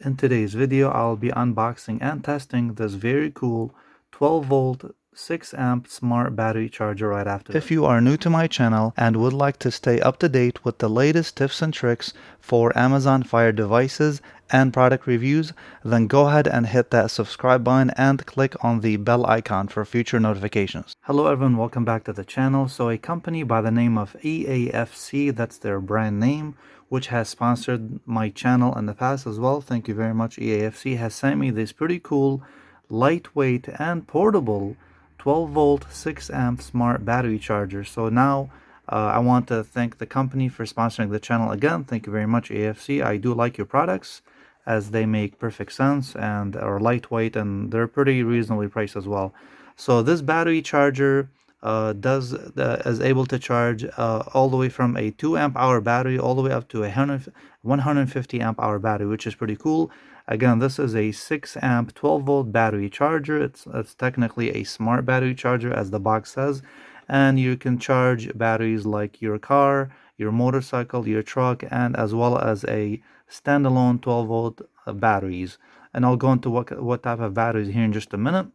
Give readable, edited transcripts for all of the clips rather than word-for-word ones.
In today's video, I'll be unboxing and testing this very cool 12 volt 6 amp smart battery charger right after this. If you are new to my channel and would like to stay up to date with the latest tips and tricks for Amazon Fire devices and product reviews, then go ahead and hit that subscribe button and click on the bell icon for future notifications. Hello everyone, welcome back to the channel. So a company by the name of EAFC, that's their brand name, which has sponsored my channel in the past as well. Thank you very much. EAFC has sent me this pretty cool, lightweight and portable 12 volt 6 amp smart battery charger. So now I want to thank the company for sponsoring the channel again. Thank you very much, EAFC. I do like your products as they make perfect sense and are lightweight, and they're pretty reasonably priced as well. So this battery charger is able to charge all the way from a 2 amp hour battery all the way up to a 150 amp hour battery, which is pretty cool. Again, this is a 6 amp 12 volt battery charger. It's technically a smart battery charger, as the box says, and you can charge batteries like your car, your motorcycle, your truck, and as well as a standalone 12 volt batteries. And I'll go into what type of batteries here in just a minute.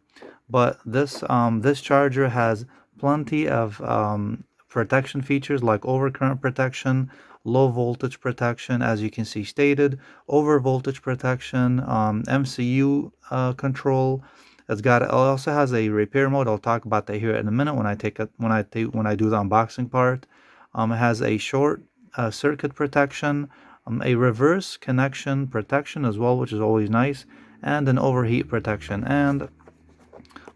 But this charger has plenty of protection features like overcurrent protection, low voltage protection, as you can see stated, over voltage protection, MCU control. It also has a repair mode. I'll talk about that here in a minute when I do the unboxing part. It has a short circuit protection, a reverse connection protection as well, which is always nice, and an overheat protection. And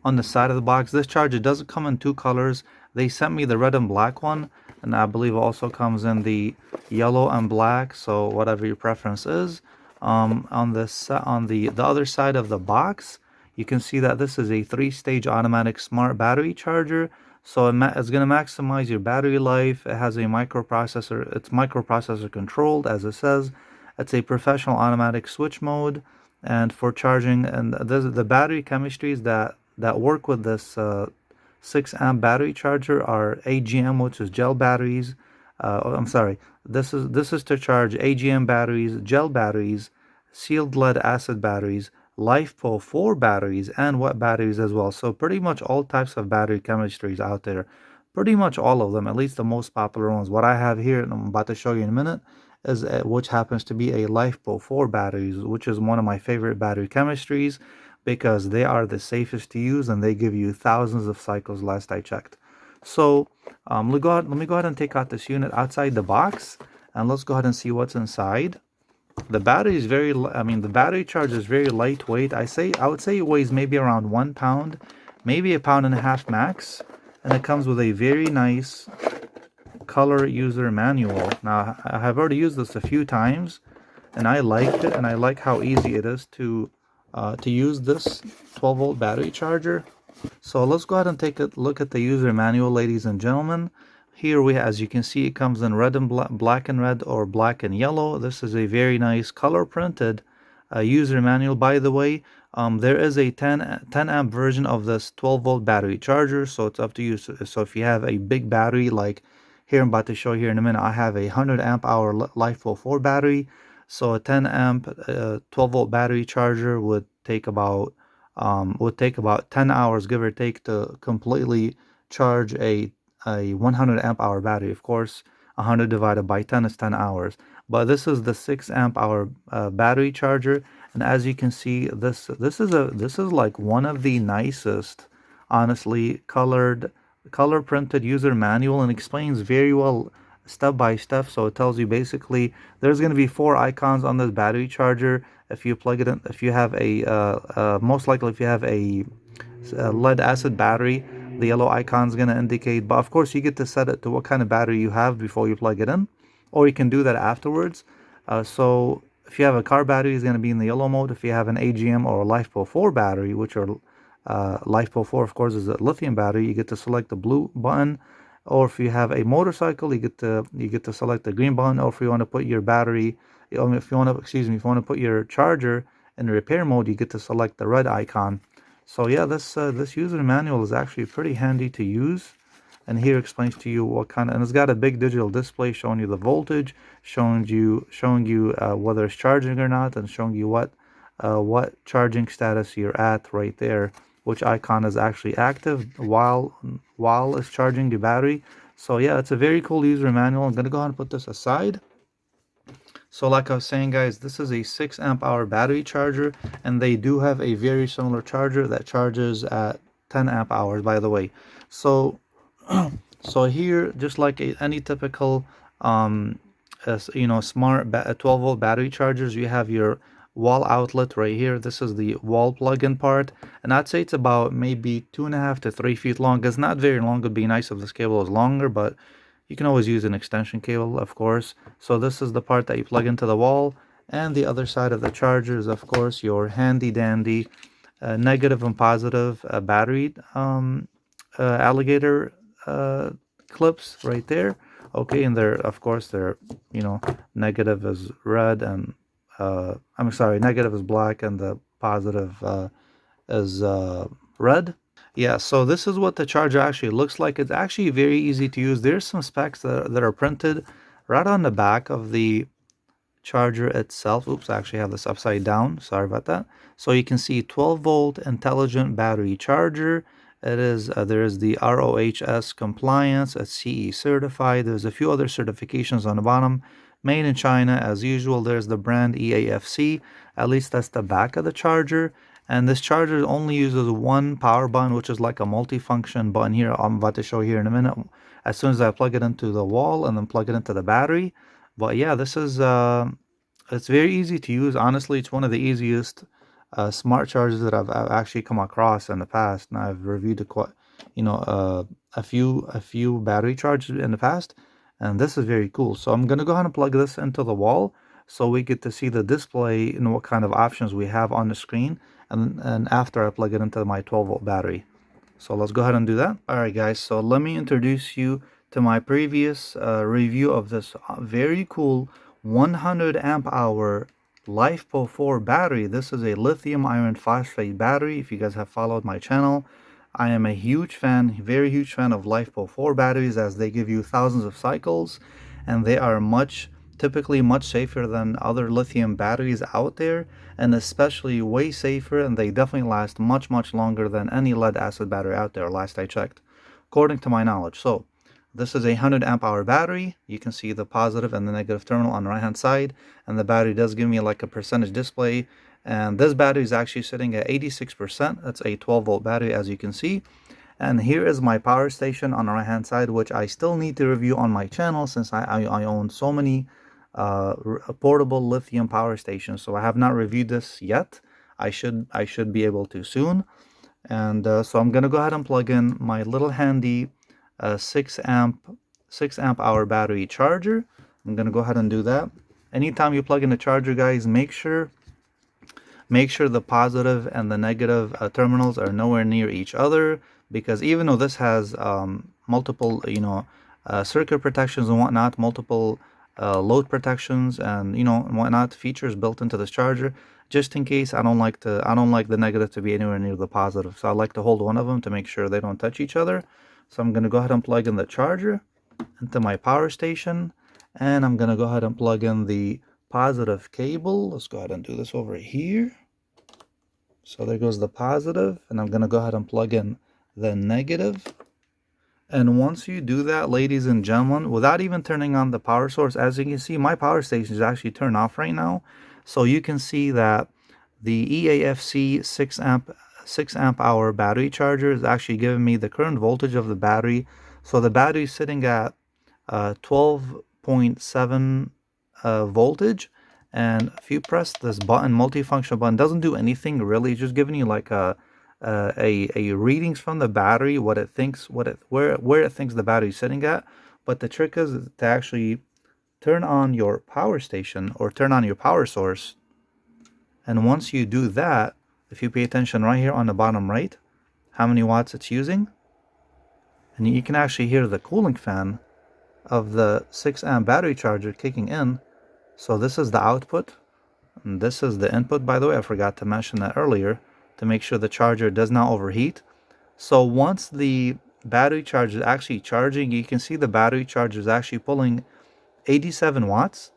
on the side of the box, this charger doesn't come in two colors. They sent me the red and black one, and I believe also comes in the yellow and black, so whatever your preference is. On the other side of the box, you can see that this is a 3-stage automatic smart battery charger. So it's going to maximize your battery life. It has a microprocessor. It's microprocessor controlled, as it says. It's a professional automatic switch mode, and for charging. And the battery chemistries that work with this 6 amp battery charger are AGM, which is gel batteries. I'm sorry. This is to charge AGM batteries, gel batteries, sealed lead acid batteries, LiFePO4 batteries, and wet batteries as well. So pretty much all types of battery chemistries out there. Pretty much all of them, at least the most popular ones. What I have here, and I'm about to show you in a minute, is which happens to be a LiFePO4 batteries, which is one of my favorite battery chemistries, because they are the safest to use and they give you thousands of cycles last I checked. So let me go ahead and take out this unit outside the box, and let's go ahead and see what's inside. The battery is the battery charger is very lightweight. I would say it weighs maybe around 1 pound, maybe 1.5 pounds max, and it comes with a very nice color user manual. Now I have already used this a few times, and I liked it, and I like how easy it is to use this 12 volt battery charger. So let's go ahead and take a look at the user manual, ladies and gentlemen. Here as you can see, it comes in red and black and red, or black and yellow. This is a very nice color printed user manual. By the way, there is a 10 amp version of this 12 volt battery charger, so it's up to you. So if you have a big battery, like here I'm about to show here in a minute, I have a 100 amp hour LiFePO4 battery. So a 10 amp 12 volt battery charger would take about 10 hours, give or take, to completely charge a 100 amp hour battery. Of course, 100 divided by 10 is 10 hours. But this is the 6 amp hour battery charger, and as you can see, this is like one of the nicest, honestly, color printed user manual, and explains very well step by step. So it tells you basically there's going to be 4 icons on this battery charger. If you plug it in, if you have most likely if you have a lead acid battery, the yellow icon is going to indicate. But of course, you get to set it to what kind of battery you have before you plug it in, or you can do that afterwards. So if you have a car battery, it's going to be in the yellow mode. If you have an AGM or a LiFePO4 battery, which are LiFePO4, of course, is a lithium battery, you get to select the blue button. Or if you have a motorcycle, you get to select the green button. Or if you want to put your battery, if you want to put your charger in repair mode, you get to select the red icon. So yeah, this user manual is actually pretty handy to use, and here explains to you what kind of, and it's got a big digital display showing you the voltage, showing you whether it's charging or not, and showing you what what charging status you're at right there, which icon is actually active while it's charging the battery. So yeah, it's a very cool user manual. I'm gonna go ahead and put this aside. So like I was saying, guys, this is a 6 amp hour battery charger, and they do have a very similar charger that charges at 10 amp hours, by the way. So so here, just like any typical smart 12-volt battery chargers, you have your wall outlet right here. This is the wall plug-in part, and I'd say it's about maybe 2.5 to 3 feet long. It's not very long. It'd be nice if this cable was longer, but you can always use an extension cable, of course. So this is the part that you plug into the wall, and the other side of the charger is, of course, your handy dandy negative and positive battery alligator clips right there. Okay, and they're, of course, they're, negative is red, and I'm sorry, negative is black, and the positive is red. Yeah, so this is what the charger actually looks like. It's actually very easy to use. There's some specs that are printed right on the back of the charger itself. Oops, I actually have this upside down. Sorry about that. So you can see 12-volt intelligent battery charger. It is there is the ROHS compliance, it's CE certified. There's a few other certifications on the bottom. Made in China as usual. There's the brand EAFC. At least that's the back of the charger. And this charger only uses one power button, which is like a multifunction button here. I'm about to show here in a minute. As soon as I plug it into the wall and then plug it into the battery. But yeah, this is it's very easy to use. Honestly, it's one of the easiest smart chargers that I've actually come across in the past. And I've reviewed a few battery chargers in the past, and this is very cool. So I'm gonna go ahead and plug this into the wall so we get to see the display and what kind of options we have on the screen, and after I plug it into my 12-volt battery. So let's go ahead and do that. Alright guys, so let me introduce you to my previous review of this very cool 100 amp hour LiFePO4 battery. This is a lithium iron phosphate battery. If you guys have followed my channel, I am a huge fan, very huge fan of LiFePO4 batteries, as they give you thousands of cycles, and they are typically much safer than other lithium batteries out there, and especially way safer, and they definitely last much longer than any lead acid battery out there, last I checked, according to my knowledge. So this is a 100 amp hour battery. You can see the positive and the negative terminal on the right hand side, and the battery does give me like a percentage display. And this battery is actually sitting at 86%. That's a 12-volt battery, as you can see. And here is my power station on the right hand side, which I still need to review on my channel, since I own so many portable lithium power stations. So I have not reviewed this yet. I should be able to soon. And so I'm gonna go ahead and plug in my little handy 6 amp hour battery charger. I'm gonna go ahead and do that. Anytime you plug in the charger, guys, make sure the positive and the negative terminals are nowhere near each other, because even though this has multiple circuit protections and whatnot, multiple load protections and whatnot features built into this charger, just in case, I don't like the negative to be anywhere near the positive, so I like to hold one of them to make sure they don't touch each other. So I'm going to go ahead and plug in the charger into my power station, and I'm going to go ahead and plug in the positive cable. Let's go ahead and do this over here. So there goes the positive, and I'm going to go ahead and plug in the negative. And once you do that, ladies and gentlemen, without even turning on the power source, as you can see, my power station is actually turned off right now. So you can see that the EAFC 6 amp hour battery charger is actually giving me the current voltage of the battery. So the battery is sitting at 12.7 voltage, and if you press this button, multifunction button, doesn't do anything really. It's just giving you like a readings from the battery, what it thinks, where it thinks the battery is sitting at. But the trick is to actually turn on your power station or turn on your power source. And once you do that, if you pay attention right here on the bottom right, how many watts it's using, and you can actually hear the cooling fan of the 6 amp battery charger kicking in. So this is the output, and this is the input, by the way. I forgot to mention that earlier, to make sure the charger does not overheat. So once the battery charger is actually charging, you can see the battery charger is actually pulling 87 watts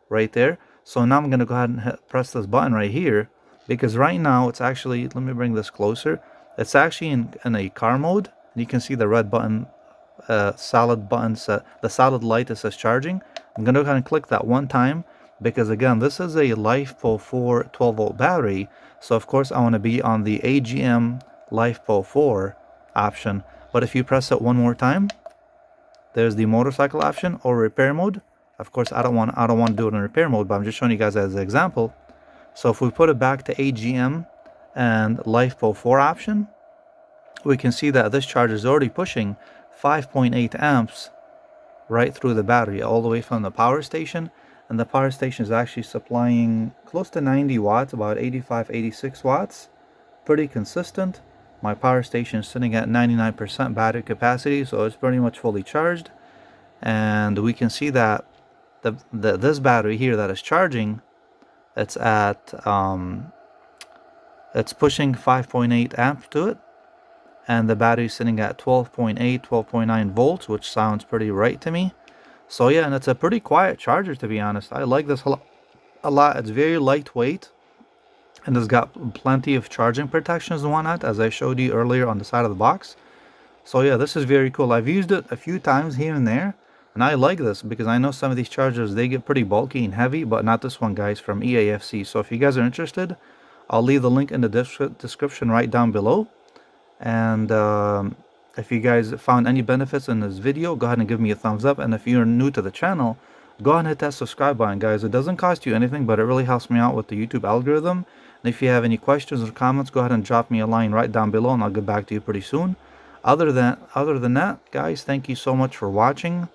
right there. So now I'm going to go ahead and press this button right here, because right now it's actually, let me bring this closer, it's actually in a car mode. You can see the red button, solid button, the solid light that says charging. I'm going to go ahead and click that one time, because again, this is a LiFePO4 12-volt battery, so of course I want to be on the AGM LiFePO4 option. But if you press it one more time, there's the motorcycle option or repair mode. Of course, I don't want to do it in repair mode, but I'm just showing you guys as an example. So if we put it back to AGM and LiFePO4 option, we can see that this charger is already pushing 5.8 amps right through the battery, all the way from the power station. And the power station is actually supplying close to 90 watts, about 85, 86 watts. Pretty consistent. My power station is sitting at 99% battery capacity, so it's pretty much fully charged. And we can see that this battery here that is charging, it's at it's pushing 5.8 amps to it, and the battery is sitting at 12.8, 12.9 volts, which sounds pretty right to me. So yeah, and it's a pretty quiet charger, to be honest. I like this a lot. It's very lightweight, and it's got plenty of charging protections and whatnot, as I showed you earlier on the side of the box. So yeah, this is very cool. I've used it a few times here and there, and I like this because I know some of these chargers, they get pretty bulky and heavy, but not this one, guys, from EAFC. So if you guys are interested, I'll leave the link in the description right down below. And if you guys found any benefits in this video, go ahead and give me a thumbs up. And if you're new to the channel, go ahead and hit that subscribe button, guys. It doesn't cost you anything, but it really helps me out with the YouTube algorithm. And if you have any questions or comments, go ahead and drop me a line right down below, and I'll get back to you pretty soon. Other than that, guys, thank you so much for watching.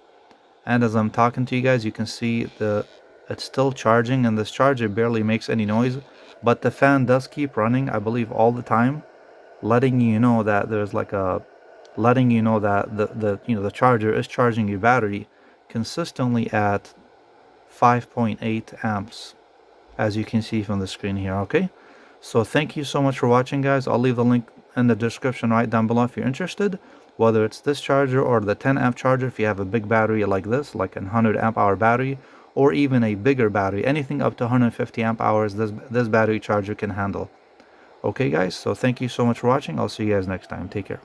And as I'm talking to you guys, you can see it's still charging, and this charger barely makes any noise, but the fan does keep running, I believe, all the time, letting you know that there's like a letting you know that the charger is charging your battery consistently at 5.8 amps, as you can see from the screen here. Okay, so thank you so much for watching, guys. I'll leave the link in the description right down below if you're interested, whether it's this charger or the 10 amp charger. If you have a big battery like this, like a 100 amp hour battery, or even a bigger battery, anything up to 150 amp hours, this battery charger can handle. Okay, guys, so thank you so much for watching. I'll see you guys next time. Take care.